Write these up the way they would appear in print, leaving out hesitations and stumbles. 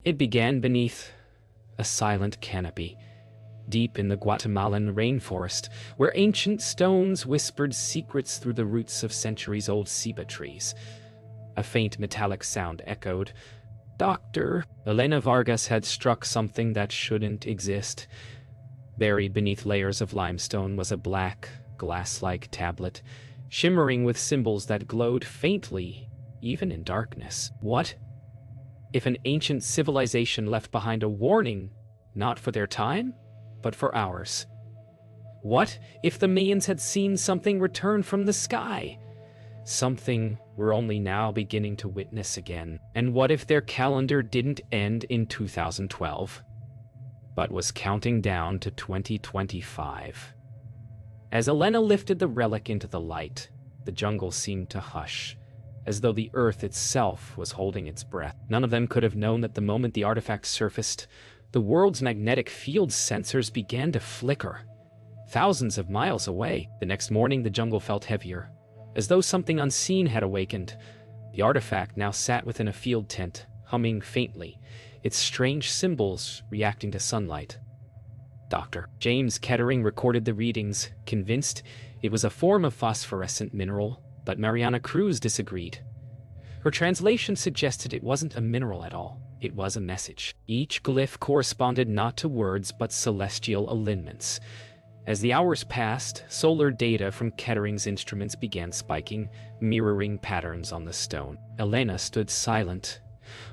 It began beneath a silent canopy, deep in the Guatemalan rainforest, where ancient stones whispered secrets through the roots of centuries-old ceiba trees. A faint metallic sound echoed. Doctor, Elena Vargas had struck something that shouldn't exist. Buried beneath layers of limestone was a black, glass-like tablet, shimmering with symbols that glowed faintly, even in darkness. What if an ancient civilization left behind a warning, not for their time, but for ours? What if the Mayans had seen something return from the sky? Something we're only now beginning to witness again. And what if their calendar didn't end in 2012, but was counting down to 2025? As Elena lifted the relic into the light, the jungle seemed to hush, as though the earth itself was holding its breath. None of them could have known that the moment the artifact surfaced, the world's magnetic field sensors began to flicker. Thousands of miles away, the next morning the jungle felt heavier, as though something unseen had awakened. The artifact now sat within a field tent, humming faintly, its strange symbols reacting to sunlight. Dr. James Kettering recorded the readings, convinced it was a form of phosphorescent mineral, but Mariana Cruz disagreed. Her translation suggested it wasn't a mineral at all. It was a message. Each glyph corresponded not to words but celestial alignments. As the hours passed, solar data from Kettering's instruments began spiking, mirroring patterns on the stone. Elena stood silent,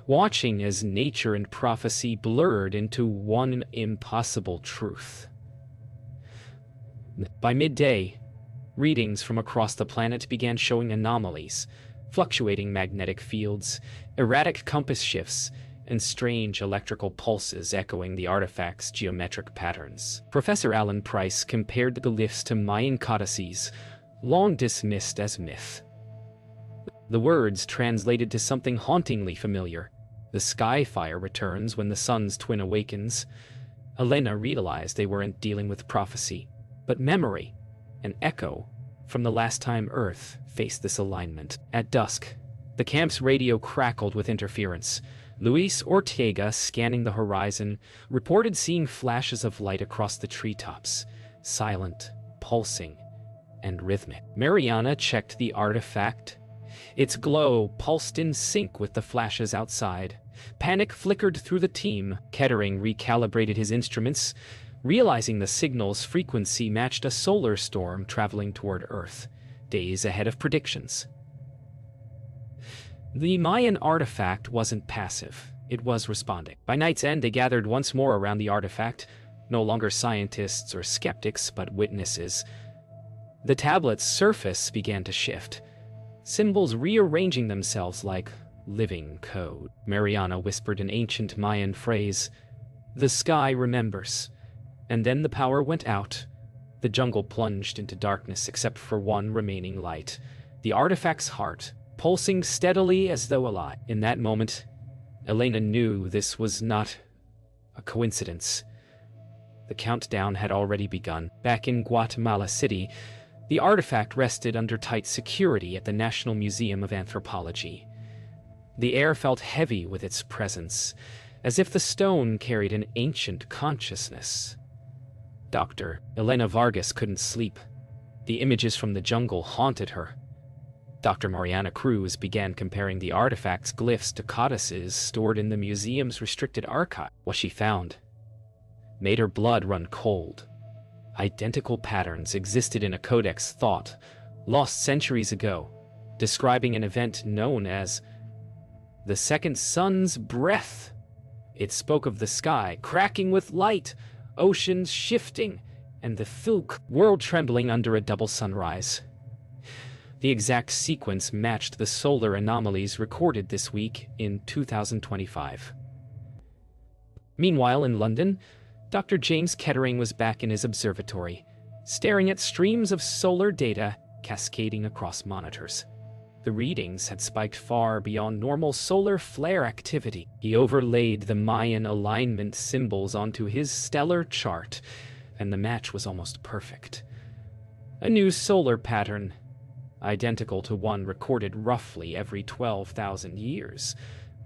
watching as nature and prophecy blurred into one impossible truth. By midday, readings from across the planet began showing anomalies, fluctuating magnetic fields, erratic compass shifts, and strange electrical pulses echoing the artifact's geometric patterns. Professor Alan Price compared the glyphs to Mayan codices, long dismissed as myth. The words translated to something hauntingly familiar. The sky fire returns when the sun's twin awakens. Elena realized they weren't dealing with prophecy, but memory, an echo from the last time Earth faced this alignment. At dusk, the camp's radio crackled with interference. Luis Ortega, scanning the horizon, reported seeing flashes of light across the treetops, silent, pulsing, and rhythmic. Mariana checked the artifact. Its glow pulsed in sync with the flashes outside. Panic flickered through the team. Kettering recalibrated his instruments, realizing the signal's frequency matched a solar storm traveling toward Earth, days ahead of predictions. The Mayan artifact wasn't passive, it was responding. By night's end, they gathered once more around the artifact, no longer scientists or skeptics, but witnesses. The tablet's surface began to shift, symbols rearranging themselves like living code. Mariana whispered an ancient Mayan phrase, "The sky remembers." And then the power went out. The jungle plunged into darkness except for one remaining light, the artifact's heart, pulsing steadily as though alive. In that moment, Elena knew this was not a coincidence. The countdown had already begun. Back in Guatemala City, the artifact rested under tight security at the National Museum of Anthropology. The air felt heavy with its presence, as if the stone carried an ancient consciousness. Dr. Elena Vargas couldn't sleep. The images from the jungle haunted her. Dr. Mariana Cruz began comparing the artifact's glyphs to codices stored in the museum's restricted archive. What she found made her blood run cold. Identical patterns existed in a codex thought lost centuries ago, describing an event known as the second sun's breath. It spoke of the sky cracking with light, oceans shifting, and the Thulk world trembling under a double sunrise. The exact sequence matched the solar anomalies recorded this week in 2025. Meanwhile, in London, Dr. James Kettering was back in his observatory, staring at streams of solar data cascading across monitors. The readings had spiked far beyond normal solar flare activity. He overlaid the Mayan alignment symbols onto his stellar chart, and the match was almost perfect. A new solar pattern, identical to one recorded roughly every 12,000 years,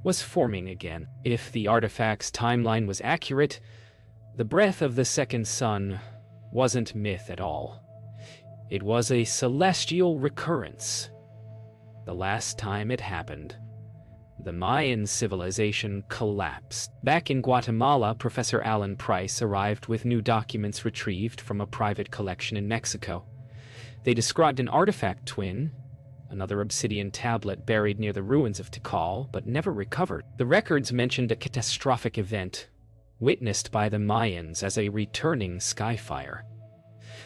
was forming again. If the artifact's timeline was accurate, the breath of the second sun wasn't myth at all. It was a celestial recurrence. The last time it happened, the Mayan civilization collapsed. Back in Guatemala, Professor Alan Price arrived with new documents retrieved from a private collection in Mexico. They described an artifact twin, another obsidian tablet buried near the ruins of Tikal, but never recovered. The records mentioned a catastrophic event, witnessed by the Mayans as a returning skyfire.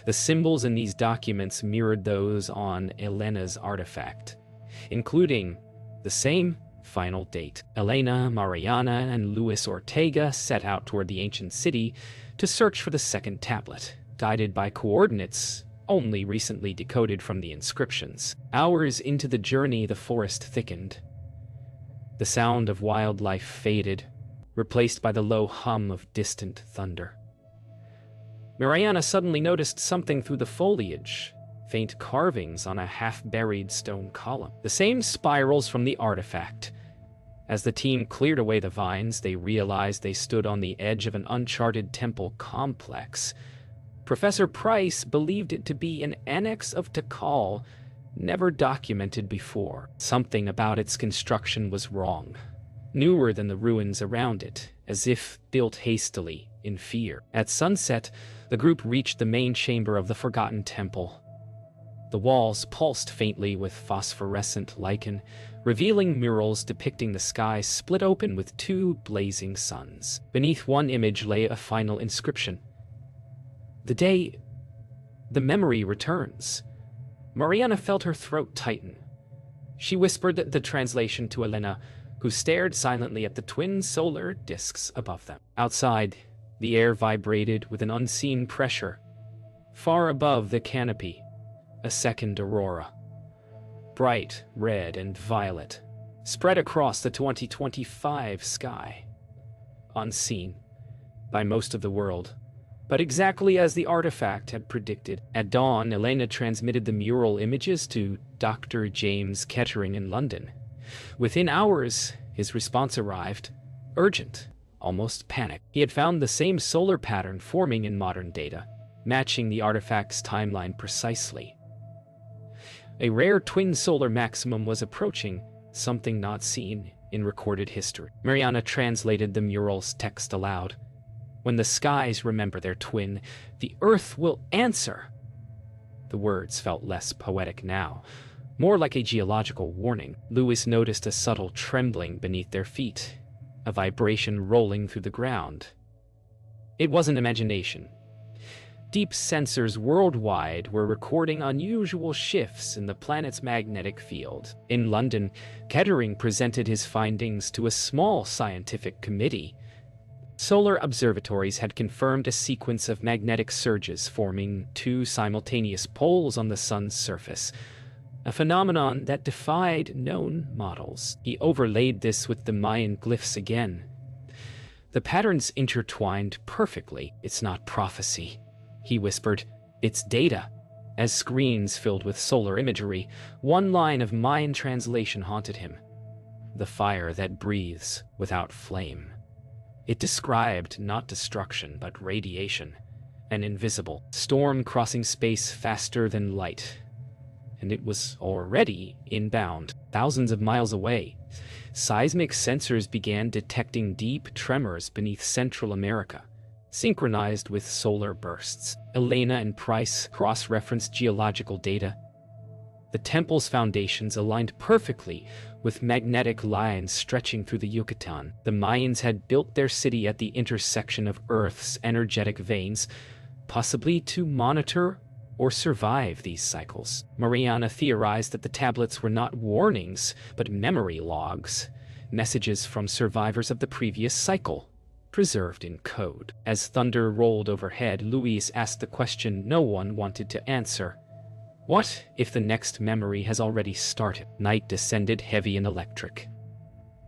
The symbols in these documents mirrored those on Elena's artifact, including the same final date. Elena, Mariana, and Luis Ortega set out toward the ancient city to search for the second tablet, guided by coordinates only recently decoded from the inscriptions. Hours into the journey, the forest thickened. The sound of wildlife faded, replaced by the low hum of distant thunder. Mariana suddenly noticed something through the foliage, faint carvings on a half-buried stone column. The same spirals from the artifact. As the team cleared away the vines, they realized they stood on the edge of an uncharted temple complex. Professor Price believed it to be an annex of Tikal, never documented before. Something about its construction was wrong, newer than the ruins around it, as if built hastily, in fear. At sunset, the group reached the main chamber of the forgotten temple. The walls pulsed faintly with phosphorescent lichen, revealing murals depicting the sky split open with two blazing suns. Beneath one image lay a final inscription. The day the memory returns. Mariana felt her throat tighten. She whispered the translation to Elena, who stared silently at the twin solar disks above them. Outside, the air vibrated with an unseen pressure. Far above the canopy, a second aurora, bright red and violet, spread across the 2025 sky. Unseen by most of the world, but exactly as the artifact had predicted. At dawn, Elena transmitted the mural images to Dr. James Kettering in London. Within hours, his response arrived, urgent, almost panic. He had found the same solar pattern forming in modern data, matching the artifact's timeline precisely. A rare twin solar maximum was approaching, something not seen in recorded history. Mariana translated the mural's text aloud. When the skies remember their twin, the earth will answer. The words felt less poetic now, more like a geological warning. Luis noticed a subtle trembling beneath their feet, a vibration rolling through the ground. It wasn't imagination. Deep sensors worldwide were recording unusual shifts in the planet's magnetic field. In London, Kettering presented his findings to a small scientific committee. Solar observatories had confirmed a sequence of magnetic surges forming two simultaneous poles on the sun's surface, a phenomenon that defied known models. He overlaid this with the Mayan glyphs again. The patterns intertwined perfectly. It's not prophecy, he whispered. It's data. As screens filled with solar imagery, one line of Mayan translation haunted him. The fire that breathes without flame. It described not destruction, but radiation, an invisible storm crossing space faster than light. And it was already inbound, thousands of miles away. Seismic sensors began detecting deep tremors beneath Central America, synchronized with solar bursts. Elena and Price cross-referenced geological data. The temple's foundations aligned perfectly with magnetic lines stretching through the Yucatan. The Mayans had built their city at the intersection of Earth's energetic veins, possibly to monitor or survive these cycles. Mariana theorized that the tablets were not warnings, but memory logs, messages from survivors of the previous cycle, preserved in code. As thunder rolled overhead, Luis asked the question no one wanted to answer. What if the next memory has already started? Night descended heavy and electric.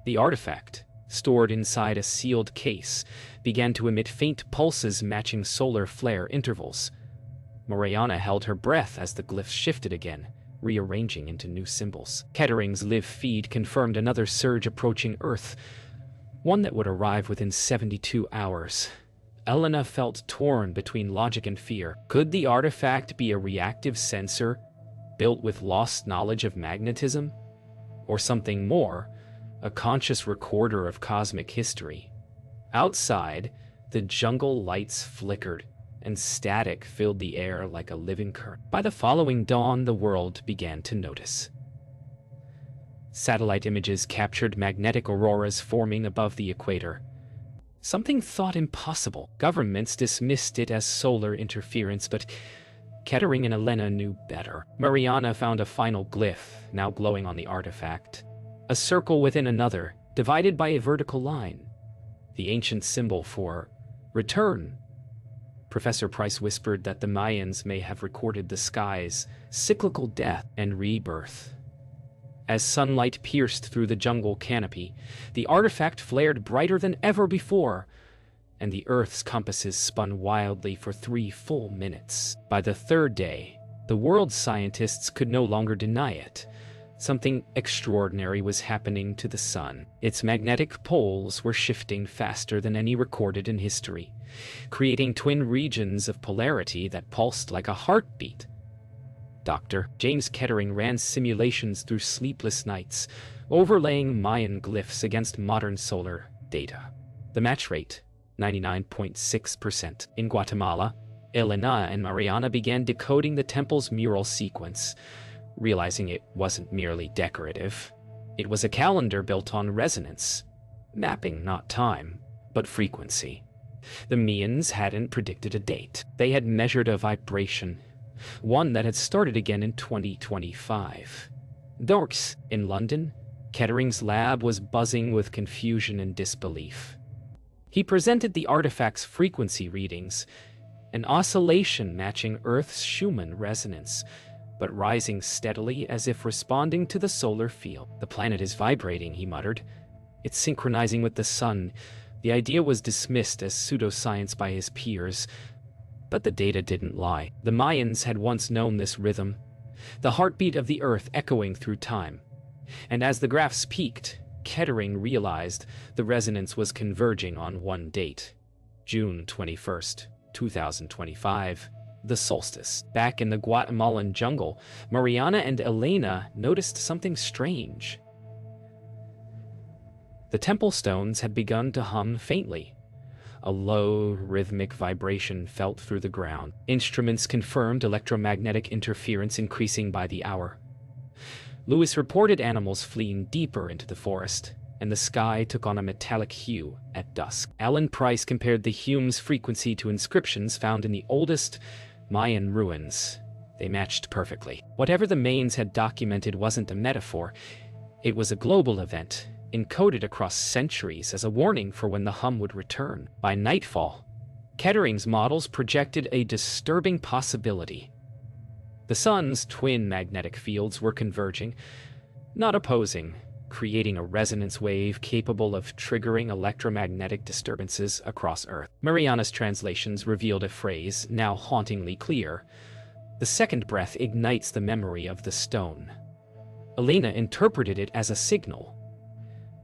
The artifact, stored inside a sealed case, began to emit faint pulses matching solar flare intervals. Mariana held her breath as the glyphs shifted again, rearranging into new symbols. Kettering's live feed confirmed another surge approaching Earth, one that would arrive within 72 hours. Elena felt torn between logic and fear. Could the artifact be a reactive sensor built with lost knowledge of magnetism? Or something more, a conscious recorder of cosmic history? Outside, the jungle lights flickered, and static filled the air like a living current. By the following dawn, the world began to notice. Satellite images captured magnetic auroras forming above the equator. Something thought impossible. Governments dismissed it as solar interference, but Kettering and Elena knew better. Mariana found a final glyph, now glowing on the artifact. A circle within another, divided by a vertical line. The ancient symbol for return. Professor Price whispered that the Mayans may have recorded the sky's cyclical death and rebirth. As sunlight pierced through the jungle canopy, the artifact flared brighter than ever before, and the Earth's compasses spun wildly for 3 full minutes. By the third day, the world's scientists could no longer deny it. Something extraordinary was happening to the sun. Its magnetic poles were shifting faster than any recorded in history, creating twin regions of polarity that pulsed like a heartbeat. Dr. James Kettering ran simulations through sleepless nights, overlaying Mayan glyphs against modern solar data. The match rate, 99.6%. In Guatemala, Elena and Mariana began decoding the temple's mural sequence, realizing it wasn't merely decorative. It was a calendar built on resonance, mapping not time, but frequency. The Mayans hadn't predicted a date. They had measured a vibration, one that had started again in 2025. Dorks, in London, Kettering's lab was buzzing with confusion and disbelief. He presented the artifact's frequency readings, an oscillation matching Earth's Schumann resonance, but rising steadily as if responding to the solar field. "The planet is vibrating," he muttered. "It's synchronizing with the sun." The idea was dismissed as pseudoscience by his peers, but the data didn't lie. The Mayans had once known this rhythm, the heartbeat of the Earth echoing through time. And as the graphs peaked, Kettering realized the resonance was converging on one date, June 21st, 2025, the solstice. Back in the Guatemalan jungle, Mariana and Elena noticed something strange. The temple stones had begun to hum faintly. A low, rhythmic vibration felt through the ground. Instruments confirmed electromagnetic interference increasing by the hour. Lewis reported animals fleeing deeper into the forest, and the sky took on a metallic hue at dusk. Alan Price compared the hume's frequency to inscriptions found in the oldest Mayan ruins. They matched perfectly. Whatever the Mayans had documented wasn't a metaphor. It was a global event, encoded across centuries as a warning for when the hum would return. By nightfall, Kettering's models projected a disturbing possibility. The sun's twin magnetic fields were converging, not opposing, creating a resonance wave capable of triggering electromagnetic disturbances across Earth. Mariana's translations revealed a phrase now hauntingly clear: "The second breath ignites the memory of the stone." Elena interpreted it as a signal.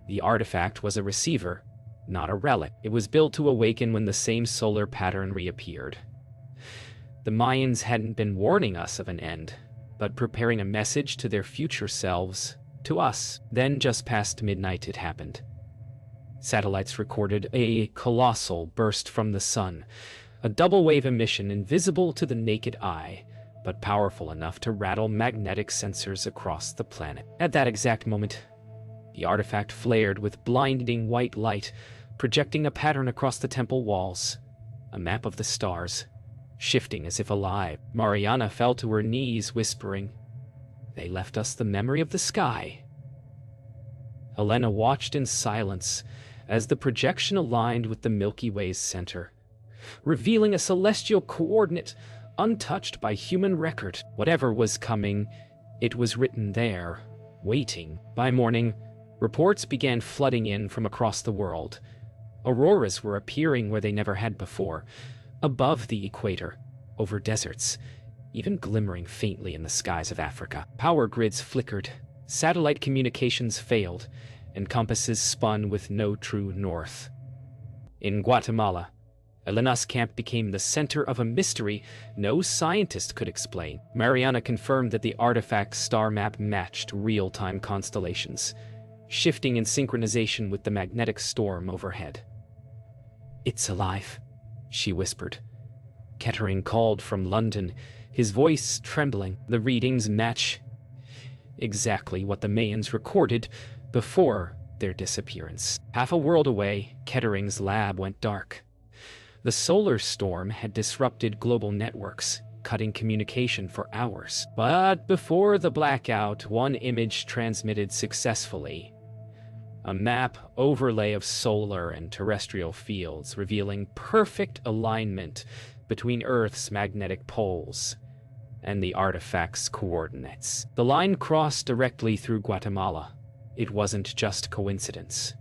The artifact was a receiver, not a relic. It was built to awaken when the same solar pattern reappeared. The Mayans hadn't been warning us of an end, but preparing a message to their future selves, to us. Then, just past midnight, it happened. Satellites recorded a colossal burst from the sun, a double-wave emission invisible to the naked eye, but powerful enough to rattle magnetic sensors across the planet. At that exact moment, the artifact flared with blinding white light, projecting a pattern across the temple walls, a map of the stars, shifting as if alive. Mariana fell to her knees, whispering, "They left us the memory of the sky." Elena watched in silence as the projection aligned with the Milky Way's center, revealing a celestial coordinate untouched by human record. Whatever was coming, it was written there, waiting. By morning, reports began flooding in from across the world. Auroras were appearing where they never had before, above the equator, over deserts, even glimmering faintly in the skies of Africa. Power grids flickered, satellite communications failed, and compasses spun with no true north. In Guatemala, Elena's camp became the center of a mystery no scientist could explain. Mariana confirmed that the artifact's star map matched real-time constellations, shifting in synchronization with the magnetic storm overhead. "It's alive," she whispered. Kettering called from London, his voice trembling. The readings match exactly what the Mayans recorded before their disappearance. Half a world away, Kettering's lab went dark. The solar storm had disrupted global networks, cutting communication for hours. But before the blackout, one image transmitted successfully. A map overlay of solar and terrestrial fields revealing perfect alignment between Earth's magnetic poles and the artifact's coordinates. The line crossed directly through Guatemala. It wasn't just coincidence.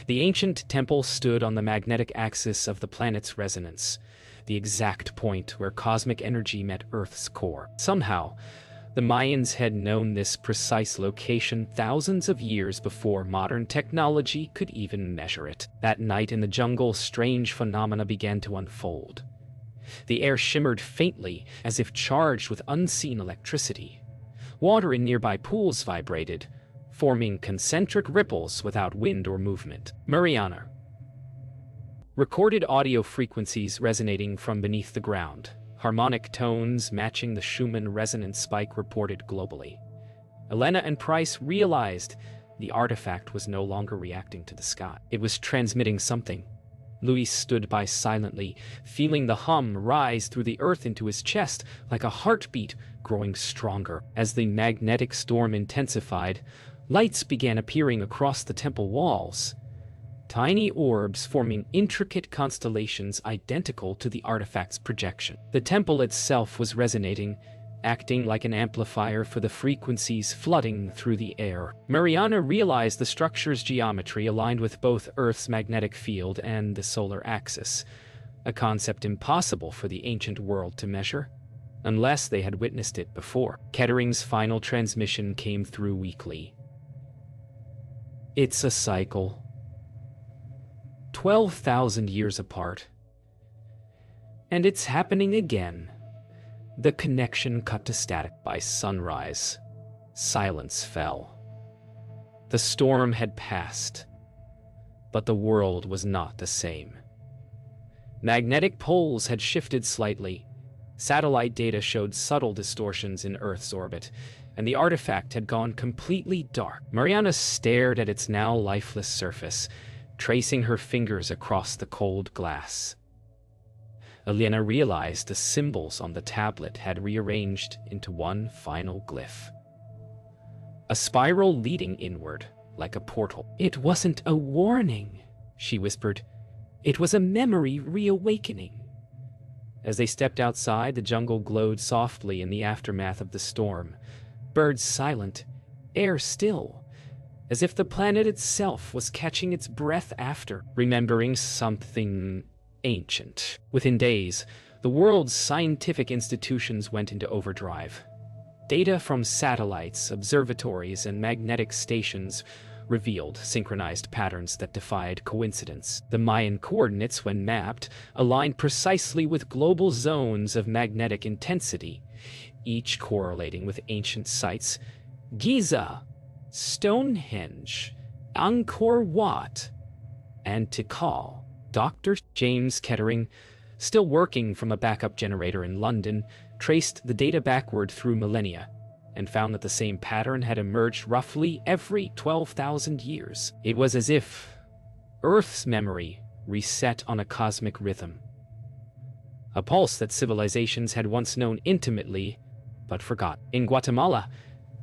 The ancient temple stood on the magnetic axis of the planet's resonance, the exact point where cosmic energy met Earth's core. Somehow, the Mayans had known this precise location thousands of years before modern technology could even measure it. That night in the jungle, strange phenomena began to unfold. The air shimmered faintly, as if charged with unseen electricity. Water in nearby pools vibrated, forming concentric ripples without wind or movement. Mariana recorded audio frequencies resonating from beneath the ground, harmonic tones matching the Schumann resonance spike reported globally. Elena and Price realized the artifact was no longer reacting to the sky. It was transmitting something. Luis stood by silently, feeling the hum rise through the earth into his chest like a heartbeat growing stronger. As the magnetic storm intensified, lights began appearing across the temple walls, tiny orbs forming intricate constellations identical to the artifact's projection. The temple itself was resonating, acting like an amplifier for the frequencies flooding through the air. Mariana realized the structure's geometry aligned with both Earth's magnetic field and the solar axis, a concept impossible for the ancient world to measure, unless they had witnessed it before. Kettering's final transmission came through weakly. "It's a cycle. 12,000 years apart. And it's happening again." The connection cut to static. By sunrise, silence fell. The storm had passed, but the world was not the same. Magnetic poles had shifted slightly. Satellite data showed subtle distortions in Earth's orbit, and the artifact had gone completely dark. Mariana stared at its now lifeless surface, tracing her fingers across the cold glass. Elena realized the symbols on the tablet had rearranged into one final glyph. A spiral leading inward, like a portal. "It wasn't a warning," she whispered. "It was a memory reawakening." As they stepped outside, the jungle glowed softly in the aftermath of the storm. Birds silent, air still, as if the planet itself was catching its breath after remembering something ancient. Within days, the world's scientific institutions went into overdrive. Data from satellites, observatories, and magnetic stations revealed synchronized patterns that defied coincidence. The Mayan coordinates, when mapped, aligned precisely with global zones of magnetic intensity, each correlating with ancient sites: Giza, Stonehenge, Angkor Wat, and Tikal. Dr. James Kettering, still working from a backup generator in London, traced the data backward through millennia and found that the same pattern had emerged roughly every 12,000 years. It was as if Earth's memory reset on a cosmic rhythm, a pulse that civilizations had once known intimately but forgot. In Guatemala,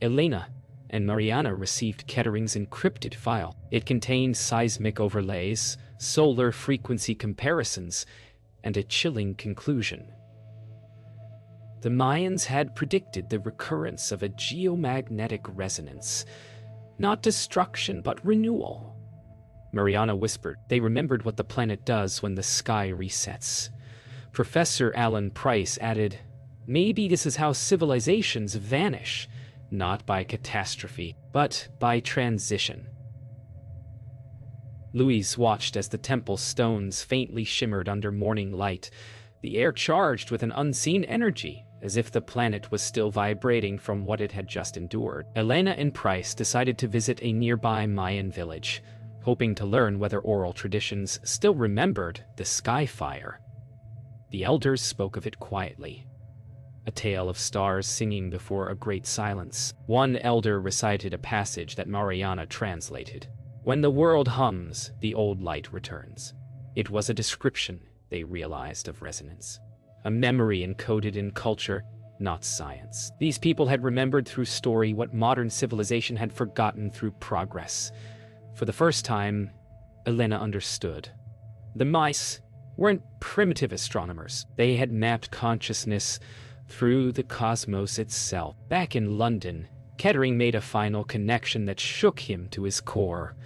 Elena and Mariana received Kettering's encrypted file. It contained seismic overlays, solar frequency comparisons, and a chilling conclusion. The Mayans had predicted the recurrence of a geomagnetic resonance, not destruction but renewal. Mariana whispered. They remembered what the planet does when the sky resets. Professor Alan Price added, Maybe this is how civilizations vanish, not by catastrophe, but by transition. Louise watched as the temple stones faintly shimmered under morning light, the air charged with an unseen energy, as if the planet was still vibrating from what it had just endured. Elena and Price decided to visit a nearby Mayan village, hoping to learn whether oral traditions still remembered the sky fire. The elders spoke of it quietly, a tale of stars singing before a great silence. One elder recited a passage that Mariana translated. "When the world hums, the old light returns." It was a description, they realized, of resonance. A memory encoded in culture, not science. These people had remembered through story what modern civilization had forgotten through progress. For the first time, Elena understood. The mice weren't primitive astronomers. They had mapped consciousness through the cosmos itself. Back in London, Kettering made a final connection that shook him to his core.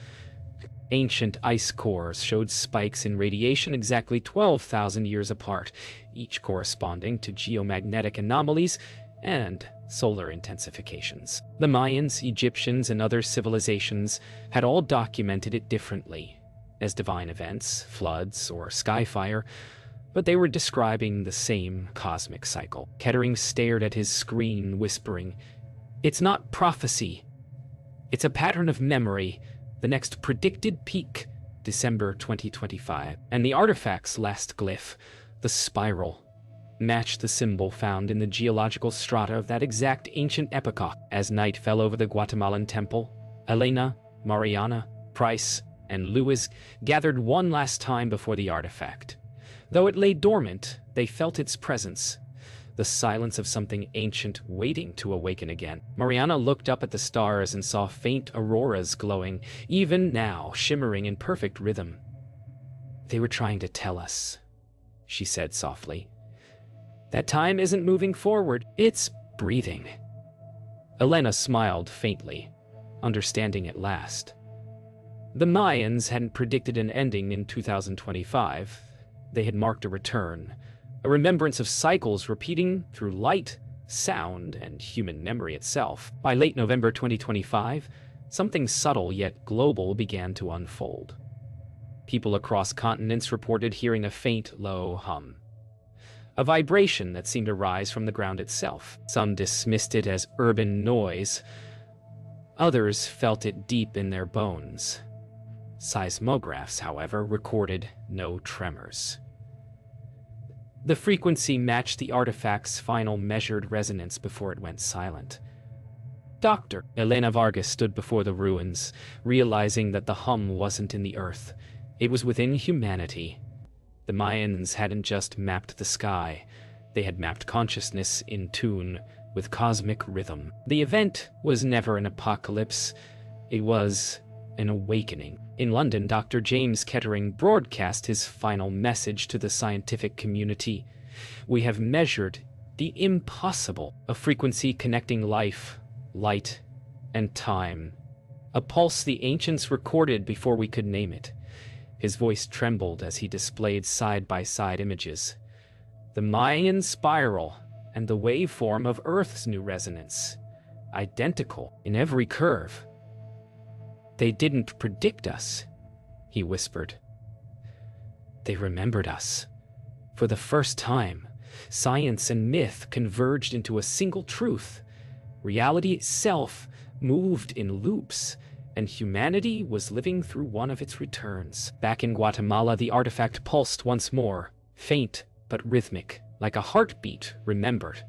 Ancient ice cores showed spikes in radiation exactly 12,000 years apart, each corresponding to geomagnetic anomalies and solar intensifications. The Mayans, Egyptians, and other civilizations had all documented it differently, as divine events, floods, or skyfire, but they were describing the same cosmic cycle. Kettering stared at his screen, whispering, "It's not prophecy. It's a pattern of memory. The next predicted peak, December 2025. And the artifact's last glyph, the spiral, matched the symbol found in the geological strata of that exact ancient epoch." As night fell over the Guatemalan temple, Elena, Mariana, Price, and Lewis gathered one last time before the artifact. Though it lay dormant, they felt its presence, the silence of something ancient waiting to awaken again. Mariana looked up at the stars and saw faint auroras glowing, even now shimmering in perfect rhythm. "They were trying to tell us," she said softly, "that time isn't moving forward, it's breathing." Elena smiled faintly, understanding at last. The Mayans hadn't predicted an ending in 2025. They had marked a return, a remembrance of cycles repeating through light, sound, and human memory itself. By late November 2025, something subtle yet global began to unfold. People across continents reported hearing a faint, low hum, a vibration that seemed to rise from the ground itself. Some dismissed it as urban noise. Others felt it deep in their bones. Seismographs, however, recorded no tremors. The frequency matched the artifact's final measured resonance before it went silent. "Doctor," Elena Vargas stood before the ruins, realizing that the hum wasn't in the earth. It was within humanity. The Mayans hadn't just mapped the sky. They had mapped consciousness in tune with cosmic rhythm. The event was never an apocalypse. It was an awakening. In London, Dr. James Kettering broadcast his final message to the scientific community. "We have measured the impossible, a frequency connecting life, light, and time. A pulse the ancients recorded before we could name it." His voice trembled as he displayed side-by-side images. The Mayan spiral and the waveform of Earth's new resonance, identical in every curve. "They didn't predict us," he whispered. "They remembered us." For the first time, science and myth converged into a single truth. Reality itself moved in loops, and humanity was living through one of its returns. Back in Guatemala, the artifact pulsed once more, faint but rhythmic, like a heartbeat remembered.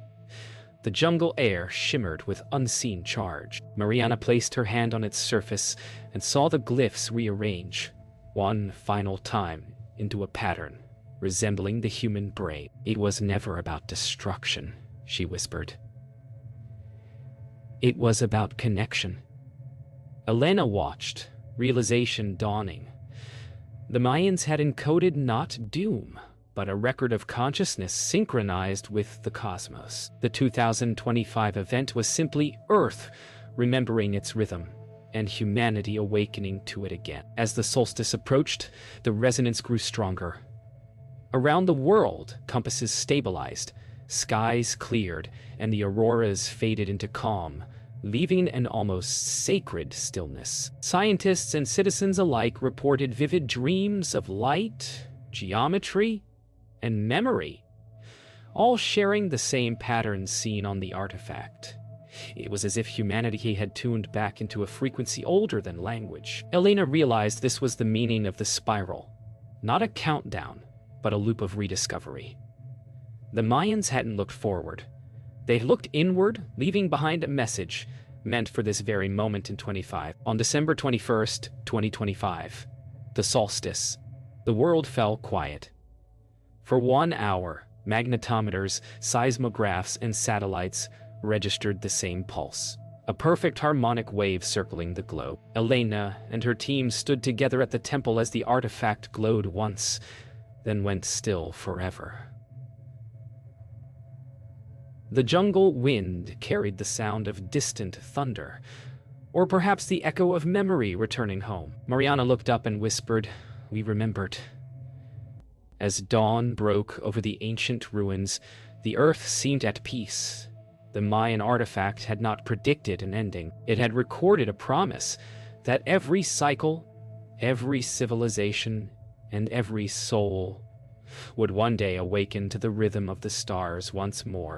The jungle air shimmered with unseen charge. Mariana placed her hand on its surface and saw the glyphs rearrange, one final time, into a pattern resembling the human brain. "It was never about destruction," she whispered. "It was about connection." Elena watched, realization dawning. The Mayans had encoded not doom, but a record of consciousness synchronized with the cosmos. The 2025 event was simply Earth remembering its rhythm, and humanity awakening to it again. As the solstice approached, the resonance grew stronger. Around the world, compasses stabilized, Skies cleared, and the auroras faded into calm, leaving an almost sacred stillness. Scientists and citizens alike reported vivid dreams of light, geometry, and memory, all sharing the same patterns seen on the artifact. It was as if humanity had tuned back into a frequency older than language. Elena realized this was the meaning of the spiral. Not a countdown, but a loop of rediscovery. The Mayans hadn't looked forward. They looked inward, leaving behind a message meant for this very moment in 25. On December 21st, 2025, the solstice, the world fell quiet. For 1 hour, magnetometers, seismographs, and satellites registered the same pulse, a perfect harmonic wave circling the globe. Elena and her team stood together at the temple as the artifact glowed once, then went still forever. The jungle wind carried the sound of distant thunder, or perhaps the echo of memory returning home. Mariana looked up and whispered, "We remembered." As dawn broke over the ancient ruins, the earth seemed at peace. The Mayan artifact had not predicted an ending. It had recorded a promise that every cycle, every civilization, and every soul would one day awaken to the rhythm of the stars once more.